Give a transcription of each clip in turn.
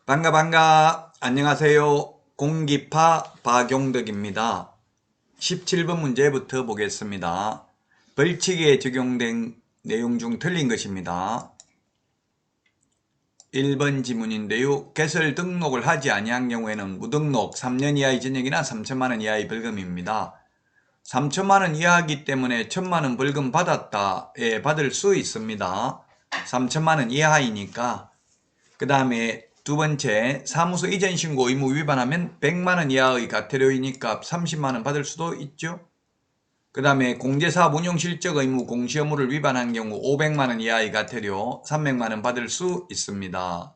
반가. 안녕하세요. 공기파 박용덕입니다. 17번 문제부터 보겠습니다. 벌칙에 적용된 내용 중 틀린 것입니다. 1번 지문인데요. 개설 등록을 하지 아니한 경우에는 무등록 3년 이하의 징역이나 3천만 원 이하의 벌금입니다. 3천만 원 이하이기 때문에 1천만 원 벌금 받았다에 받을 수 있습니다. 3천만 원 이하이니까. 그 다음에 두 번째, 사무소 이전 신고 의무 위반하면 100만 원 이하의 과태료이니까 30만 원 받을 수도 있죠. 그 다음에 공제사업 운용 실적 의무 공시 의무를 위반한 경우 500만 원 이하의 과태료 300만 원 받을 수 있습니다.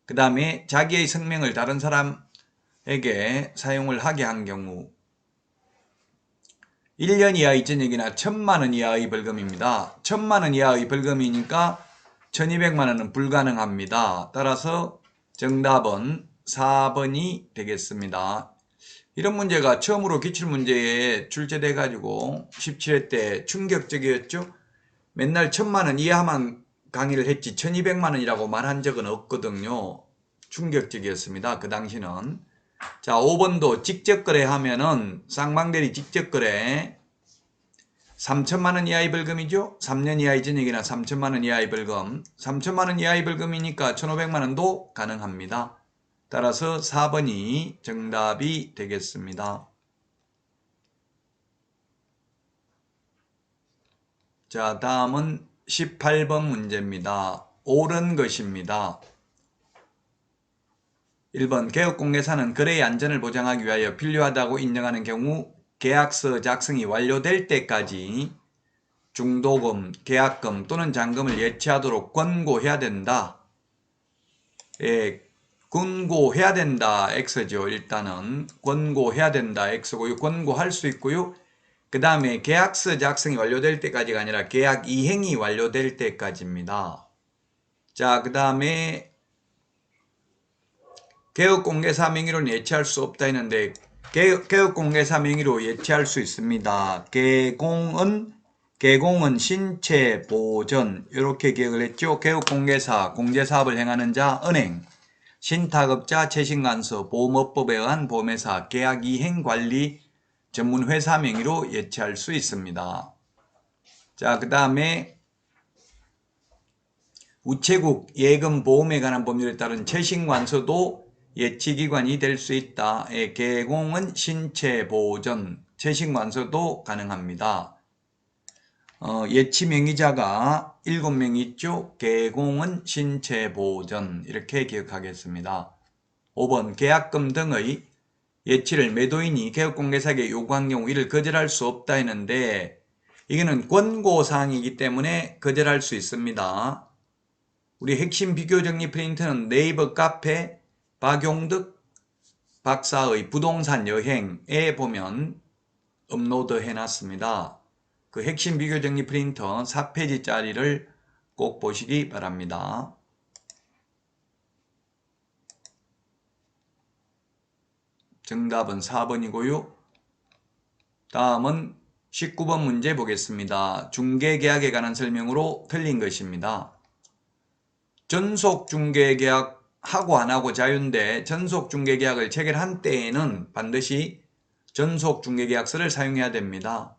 그 다음에 자기의 성명을 다른 사람에게 사용을 하게 한 경우 1년 이하의 징역이나 1천만 원 이하의 벌금입니다. 1천만 원 이하의 벌금이니까 1200만 원은 불가능합니다. 따라서 정답은 4번이 되겠습니다. 이런 문제가 처음으로 기출문제에 출제돼 가지고 17회 때 충격적이었죠. 맨날 1000만 원 이하만 강의를 했지 1200만 원이라고 말한 적은 없거든요. 충격적이었습니다. 그 당시는. 자, 5번도 직접거래 하면은 쌍방대리 직접거래 3천만 원 이하의 벌금이죠. 3년 이하의 징역이나 3천만 원 이하의 벌금. 3천만 원 이하의 벌금이니까 1500만 원도 가능합니다. 따라서 4번이 정답이 되겠습니다. 자, 다음은 18번 문제입니다. 옳은 것입니다. 1번 개업공개사는 거래의 안전을 보장하기 위하여 필요하다고 인정하는 경우 계약서 작성이 완료될 때까지 중도금, 계약금 또는 잔금을 예치하도록 권고해야 된다. 예, 권고해야 된다 X죠. 일단은 권고해야 된다 X고요. 권고할 수 있고요. 그 다음에 계약서 작성이 완료될 때까지가 아니라 계약 이행이 완료될 때까지입니다. 자, 그 다음에 개업공개사 명의로는 예치할 수 없다 했는데 개업공개사 명의로 예치할 수 있습니다. 개공은 신체 보전 이렇게 기억을 했죠. 개업공개사 공제사업을 행하는 자 은행, 신탁업자 채신관서 보험업법에 의한 보험회사 계약이행관리 전문회사 명의로 예치할 수 있습니다. 자, 그 다음에 우체국 예금보험에 관한 법률에 따른 채신관서도 예치기관이 될 수 있다. 개공은 신체보전, 채신관서도 가능합니다. 예치명의자가 7명 있죠. 개공은 신체보전 이렇게 기억하겠습니다. 5번 계약금 등의 예치를 매도인이 개업공개사에게 요구한 경우 이를 거절할 수 없다 했는데 이거는 권고사항이기 때문에 거절할 수 있습니다. 우리 핵심 비교정리 프린트는 네이버 카페 박용덕 박사의 부동산 여행에 보면 업로드 해놨습니다. 그 핵심 비교정리 프린터 4페이지짜리를 꼭 보시기 바랍니다. 정답은 4번이고요. 다음은 19번 문제 보겠습니다. 중개계약에 관한 설명으로 틀린 것입니다. 전속중개계약 하고 안 하고 자유인데 전속중개계약을 체결한 때에는 반드시 전속중개계약서를 사용해야 됩니다.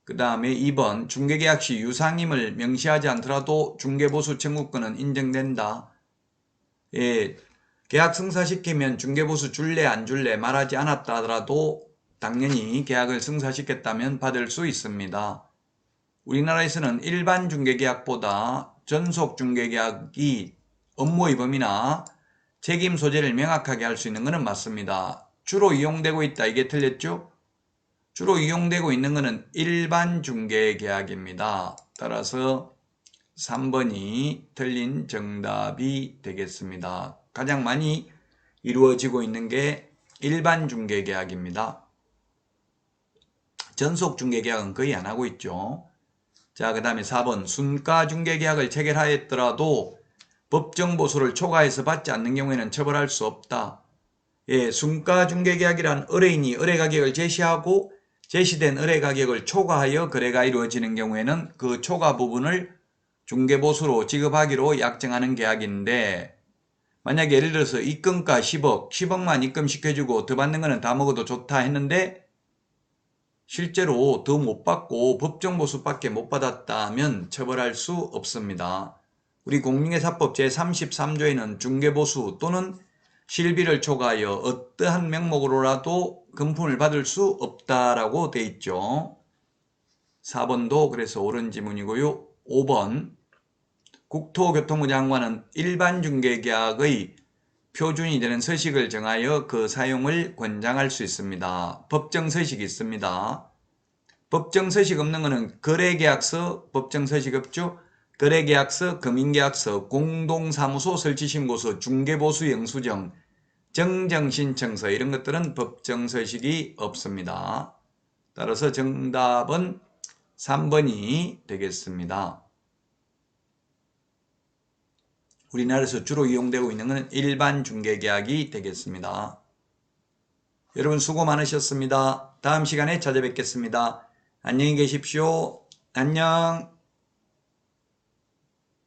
그 다음에 2번 중개계약 시 유상임을 명시하지 않더라도 중개보수 청구권은 인정된다. 예, 계약 승사시키면 중개보수 줄래 안 줄래 말하지 않았다 하더라도 당연히 계약을 승사시켰다면 받을 수 있습니다. 우리나라에서는 일반 중개계약보다 전속중개계약이 업무의 범위나 책임 소재를 명확하게 할 수 있는 것은 맞습니다. 주로 이용되고 있다. 이게 틀렸죠? 주로 이용되고 있는 것은 일반 중개계약입니다. 따라서 3번이 틀린 정답이 되겠습니다. 가장 많이 이루어지고 있는 게 일반 중개계약입니다. 전속 중개계약은 거의 안 하고 있죠. 자, 그 다음에 4번 순가 중개계약을 체결하였더라도 법정보수를 초과해서 받지 않는 경우에는 처벌할 수 없다. 예, 순가 중개계약이란 의뢰인이 의뢰가격을 제시하고 제시된 의뢰가격을 초과하여 거래가 이루어지는 경우에는 그 초과 부분을 중개보수로 지급하기로 약정하는 계약인데 만약에 예를 들어서 입금가 10억, 10억만 입금시켜주고 더 받는 거는 다 먹어도 좋다 했는데 실제로 더 못 받고 법정보수밖에 못 받았다면 처벌할 수 없습니다. 우리 공인중개사법 제33조에는 중개보수 또는 실비를 초과하여 어떠한 명목으로라도 금품을 받을 수 없다라고 돼 있죠. 4번도 그래서 옳은 지문이고요. 5번 국토교통부 장관은 일반 중개계약의 표준이 되는 서식을 정하여 그 사용을 권장할 수 있습니다. 법정서식이 있습니다. 법정서식 없는 것은 거래계약서, 법정서식 없죠? 거래계약서, 금융계약서, 공동사무소 설치신고서, 중개보수 영수증, 정정신청서 이런 것들은 법정서식이 없습니다. 따라서 정답은 3번이 되겠습니다. 우리나라에서 주로 이용되고 있는 것은 일반 중개계약이 되겠습니다. 여러분 수고 많으셨습니다. 다음 시간에 찾아뵙겠습니다. 안녕히 계십시오. 안녕.